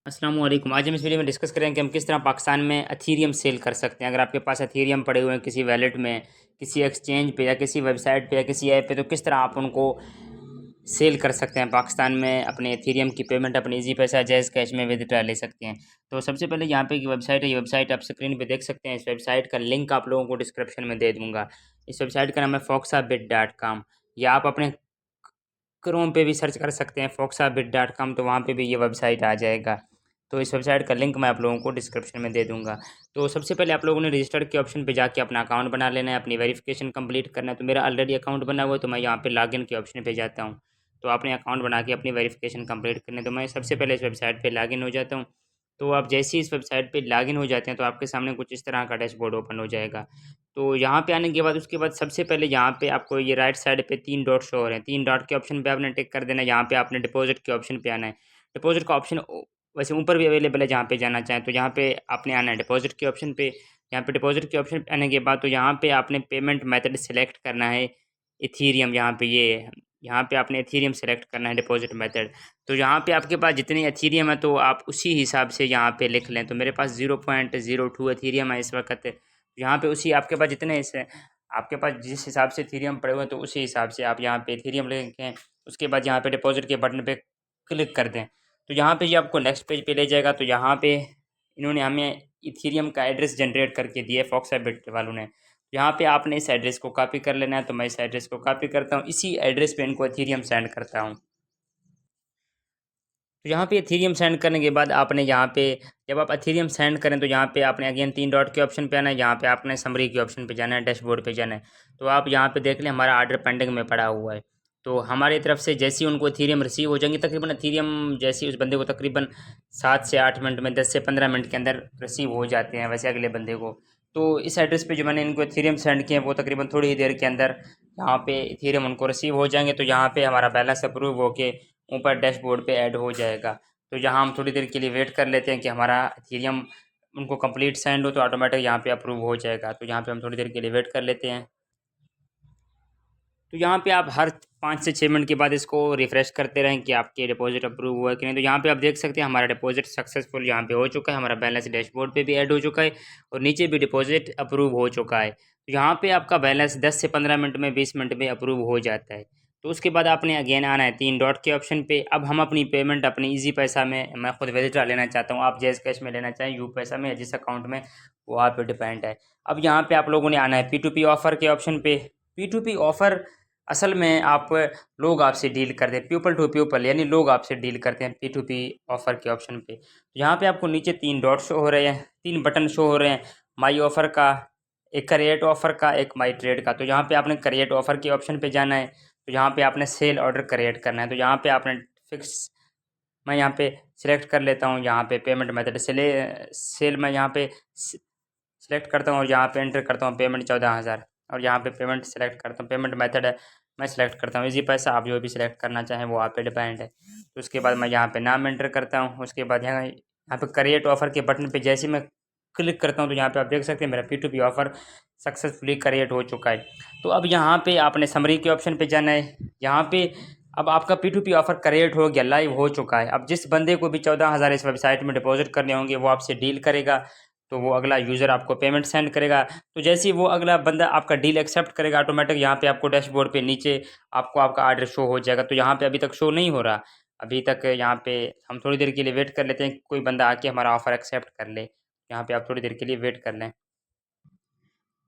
अस्सलाम वालेकुम। आज हम इस वीडियो में डिस्कस करेंगे कि हम किस तरह पाकिस्तान में एथीरियम सेल कर सकते हैं। अगर आपके पास एथीरियम पड़े हुए हैं किसी वैलेट में, किसी एक्सचेंज पे या किसी वेबसाइट पे या किसी ऐप पे, तो किस तरह आप उनको सेल कर सकते हैं पाकिस्तान में। अपने एथीरियम की पेमेंट अपने इजी पैसा जैज़ कैश में विदड्रा ले सकते हैं। तो सबसे पहले यहाँ पे एक वेबसाइट है, ये वेबसाइट आप स्क्रीन पे देख सकते हैं। इस वेबसाइट का लिंक आप लोगों को डिस्क्रिप्शन में दे दूँगा। इस वेबसाइट का नाम है foxabit.com। या आप अपने क्रोम पे भी सर्च कर सकते हैं foxabit.com, तो वहाँ पे भी ये वेबसाइट आ जाएगा। तो इस वेबसाइट का लिंक मैं आप लोगों को डिस्क्रिप्शन में दे दूँगा। तो सबसे पहले आप लोगों ने रजिस्टर्ड के ऑप्शन पे जाके अपना अकाउंट बना लेना है, अपनी वेरिफिकेशन कंप्लीट करना है। तो मेरा ऑलरेडी अकाउंट बना हुआ है, तो मैं यहाँ पे लॉगिन के ऑप्शन पे जाता हूँ। तो आपने अकाउंट बना के अपनी वेरिफिकेशन कंप्लीट करनी है। तो मैं सबसे पहले इस वेबसाइट पे लॉगिन हो जाता हूँ। तो आप जैसे ही इस वेबसाइट पे लॉगिन हो जाते हैं, तो आपके सामने कुछ इस तरह का डैशबोर्ड ओपन हो जाएगा। तो यहाँ पे आने के बाद उसके बाद सबसे पहले यहाँ पे आपको ये राइट साइड पे 3 डॉट शो हो रहे हैं। 3 डॉट के ऑप्शन पे आपने टिक कर देना है। यहाँ पे आपने डिपॉज़िट के ऑप्शन पे आना है। डिपॉज़िट का ऑप्शन वैसे ऊपर भी अवेलेबल है, जहाँ पे जाना चाहें। तो यहाँ पे आपने आना है डिपॉज़िट के ऑप्शन पे। यहाँ पे डिपॉज़िट के ऑप्शन पे आने के बाद तो यहाँ पे आपने पेमेंट मेथड सेलेक्ट करना है इथीरियम। यहाँ पे आपने इथीरियम सेलेक्ट करना है डिपॉज़िट मेथड। तो यहाँ पे आपके पास जितनी एथीरियम है, तो आप उसी हिसाब से यहाँ पे लिख लें। तो मेरे पास 0.02 एथीरियम है इस वक़्त। यहाँ पे उसी आपके पास जितने इस आपके पास जिस हिसाब से एथीरियम पड़े हुए हैं, तो उसी हिसाब से आप यहाँ पे एथीरियम लिखें। उसके बाद यहाँ पे डिपॉज़िट के बटन पे क्लिक कर दें। तो यहाँ पे ये आपको नेक्स्ट पेज पे ले जाएगा। तो यहाँ पे इन्होंने हमें इथीरियम का एड्रेस जनरेट करके दिया है फोक्साबिट वालों ने। यहाँ पे आपने इस एड्रेस को कॉपी कर लेना है। तो मैं इस एड्रेस को कॉपी करता हूँ, इसी एड्रेस पे इनको इथीरियम सेंड करता हूँ। तो यहाँ पे इथीरियम सेंड करने के बाद आपने यहाँ पे जब आप इथीरियम सेंड करें, तो यहाँ पे आपने अगेन 3 डॉट के ऑप्शन पे आना है। यहाँ पे आपने समरी के ऑप्शन पे जाना है, डैशबोर्ड पे जाना है। तो आप यहाँ पे देख लें हमारा ऑर्डर पेंडिंग में पड़ा हुआ है। तो हमारी तरफ से जैसे ही उनको इथीरियम रिसीव हो जाएंगे, तकरीबन इथीरियम जैसे ही उस बंदे को तकरीबन 7 से 8 मिनट में, 10 से 15 मिनट के अंदर रिसीव हो जाते हैं वैसे अगले बंदे को। तो इस एड्रेस पे जो मैंने इनको इथीरियम सेंड किए हैं, वो तकरीबन थोड़ी ही देर के अंदर यहाँ पे इथीरियम उनको रिसीव हो जाएंगे। तो यहाँ पे हमारा बैलेंस अप्रूव होके ऊपर डैशबोर्ड पे ऐड हो जाएगा। तो यहाँ हम थोड़ी देर के लिए वेट कर लेते हैं कि हमारा इथीरियम उनको कंप्लीट सेंड हो, तो ऑटोमेटिक यहाँ पे अप्रूव हो जाएगा। तो यहाँ पे हम थोड़ी देर के लिए वेट कर लेते हैं। तो यहाँ पे आप हर 5 से 6 मिनट के बाद इसको रिफ़्रेश करते रहें कि आपके डिपॉज़िट अप्रूव हुआ है कि नहीं। तो यहाँ पे आप देख सकते हैं हमारा डिपॉज़िट सक्सेसफुल यहाँ पे हो चुका है। हमारा बैलेंस डैशबोर्ड पे भी ऐड हो चुका है और नीचे भी डिपॉज़िट अप्रूव हो चुका है। तो यहाँ पे आपका बैलेंस 10 से 15 मिनट में, 20 मिनट में अप्रूव हो जाता है। तो उसके बाद आपने अगेन आना है 3 डॉट के ऑप्शन पे। अब हम अपनी पेमेंट अपनी ईज़ी पैसा में, मैं खुद विथड्रॉ लेना चाहता हूँ, आप जैज़ कैश में लेना चाहें, यू पैसा में, या जिस अकाउंट में, वो आप पे डिपेंड है। अब यहाँ पे आप लोगों ने आना है P2P ऑफ़र के ऑप्शन पे। P2P ऑफ़र असल में आप लोग आपसे डील करते हैं, पीपल टू पीपल, यानी लोग आपसे डील करते हैं P2P ऑफ़र के ऑप्शन पे। यहाँ पे आपको नीचे 3 डॉट शो हो रहे हैं, 3 बटन शो हो रहे हैं, माई ऑफ़र का, एक क्रिएट ऑफ़र का, एक माई ट्रेड का। तो यहाँ पे आपने क्रिएट ऑफ़र के ऑप्शन पे जाना है। तो यहाँ पे आपने सेल ऑर्डर क्रिएट करना है। तो यहाँ पे आपने फिक्स, मैं यहाँ पे सिलेक्ट कर लेता हूँ। यहाँ पे पेमेंट मेथड सेल मैं यहाँ पे सिलेक्ट करता हूँ और यहाँ पे एंटर करता हूँ पेमेंट 14,000, और यहाँ पे पेमेंट सेलेक्ट करता हूँ। पेमेंट मेथड है, मैं सिलेक्ट करता हूँ इजी पैसा। आप जो भी सिलेक्ट करना चाहें वो आप पे डिपेंड है। तो उसके बाद मैं यहाँ पे नाम एंटर करता हूँ। उसके बाद यहाँ पे क्रिएट ऑफ़र के बटन पे जैसे ही मैं क्लिक करता हूँ, तो यहाँ पे आप देख सकते हैं मेरा P2P ऑफ़र सक्सेसफुली क्रिएट हो चुका है। तो अब यहाँ पे आपने समरी के ऑप्शन पे जाना है। यहाँ पे अब आपका P2P ऑफ़र क्रिएट हो गया, लाइव हो चुका है। अब जिस बंदे को भी 14,000 इस वेबसाइट में डिपॉजिट करने होंगे, वो आपसे डील करेगा। तो वो अगला यूज़र आपको पेमेंट सेंड करेगा। तो जैसे ही वो अगला बंदा आपका डील एक्सेप्ट करेगा, ऑटोमेटिक यहाँ पे आपको डैशबोर्ड पे नीचे आपको आपका ऑर्डर शो हो जाएगा। तो यहाँ पे अभी तक शो नहीं हो रहा। अभी तक यहाँ पे हम थोड़ी देर के लिए वेट कर लेते हैं कि कोई बंदा आके हमारा ऑफ़र एक्सेप्ट कर ले। यहाँ पे आप थोड़ी देर के लिए वेट कर लें।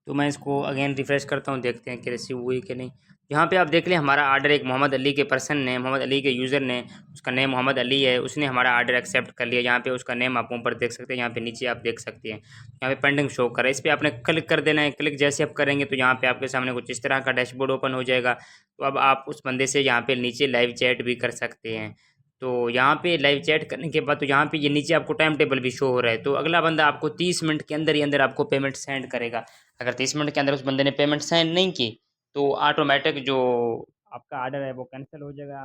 तो मैं इसको अगेन रिफ़्रेश करता हूँ, देखते हैं कि रिसीव हुई कि नहीं। यहाँ पे आप देख लें हमारा ऑर्डर एक मोहम्मद अली के पर्सन ने, मोहम्मद अली के यूज़र ने, उसका नेम मोहम्मद अली है, उसने हमारा ऑर्डर एक्सेप्ट कर लिया। यहाँ पे उसका नेम आप ऊपर देख सकते हैं, यहाँ पे नीचे आप देख सकते हैं, यहाँ पे पेंडिंग शो कर रहा है। इस पर आपने क्लिक कर देना है। क्लिक जैसे आप करेंगे, तो यहाँ पे आपके सामने कुछ इस तरह का डैशबोर्ड ओपन हो जाएगा। तो अब आप उस बंदे से यहाँ पे नीचे लाइव चैट भी कर सकते हैं। तो यहाँ पे लाइव चैट करने के बाद तो यहाँ पे ये नीचे आपको टाइम टेबल भी शो हो रहा है। तो अगला बंदा आपको 30 मिनट के अंदर ही अंदर आपको पेमेंट सेंड करेगा। अगर 30 मिनट के अंदर उस बंदे ने पेमेंट सेंड नहीं की, तो ऑटोमेटिक जो आपका ऑर्डर है वो कैंसिल हो जाएगा।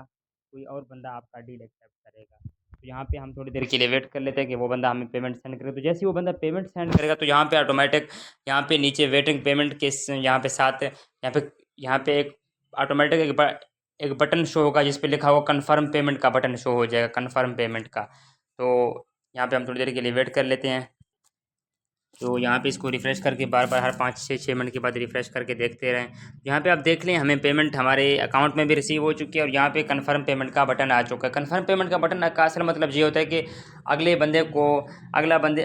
कोई और बंदा आपका डील एक्सेप्ट करेगा। तो यहाँ पे हम थोड़ी देर के लिए वेट कर लेते हैं कि वो बंदा हमें पेमेंट सेंड करे। तो जैसे ही वो बंदा पेमेंट सेंड करेगा, तो यहाँ पे ऑटोमेटिक यहाँ पे नीचे वेटिंग पेमेंट के यहाँ पे साथ यहाँ पे एक ऑटोमेटिक एक बटन शो होगा जिस पे लिखा होगा कन्फर्म पेमेंट का बटन शो हो जाएगा, कन्फर्म पेमेंट का। तो यहाँ पे हम थोड़ी देर के लिए वेट कर लेते हैं। तो यहाँ पे इसको रिफ़्रेश करके बार बार हर 5 से 6 मिनट के बाद रिफ़्रेश करके देखते रहें। यहाँ पे आप देख लें हमें पेमेंट हमारे अकाउंट में भी रिसीव हो चुकी है और यहाँ पे कन्फर्म पेमेंट का बटन आ चुका है। कन्फर्म पेमेंट का बटन का असल मतलब ये होता है कि अगला बंदे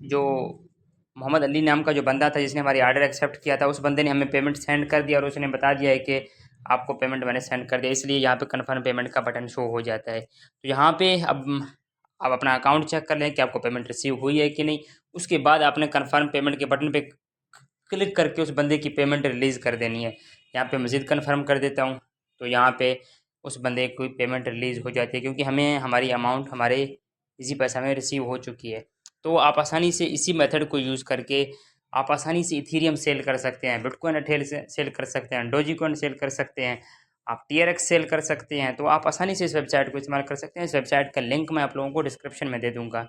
जो मोहम्मद अली नाम का जो बंदा था जिसने हमारी ऑर्डर एक्सेप्ट किया था, उस बंदे ने हमें पेमेंट सेंड कर दिया और उसने बता दिया है कि आपको पेमेंट मैंने सेंड कर दिया, इसलिए यहाँ पे कन्फर्म पेमेंट का बटन शो हो जाता है। तो यहाँ पे अब आप अपना अकाउंट चेक कर लें कि आपको पेमेंट रिसीव हुई है कि नहीं। उसके बाद आपने कन्फर्म पेमेंट के बटन पे क्लिक करके उस बंदे की पेमेंट रिलीज़ कर देनी है। यहाँ पे मज़ीद कन्फर्म कर देता हूँ, तो यहाँ पे उस बंदे की पेमेंट रिलीज़ हो जाती है क्योंकि हमें हमारी अमाउंट हमारे इजी पैसा में रिसीव हो चुकी है। तो आप आसानी से इसी मेथड को यूज़ करके आप आसानी से इथीरियम सेल कर सकते हैं, बिटकॉइन अठेल से सेल कर सकते हैं, डोजीकॉइन सेल कर सकते हैं, आप TRX सेल कर सकते हैं। तो आप आसानी से इस वेबसाइट को इस्तेमाल कर सकते हैं। इस वेबसाइट का लिंक मैं आप लोगों को डिस्क्रिप्शन में दे दूँगा।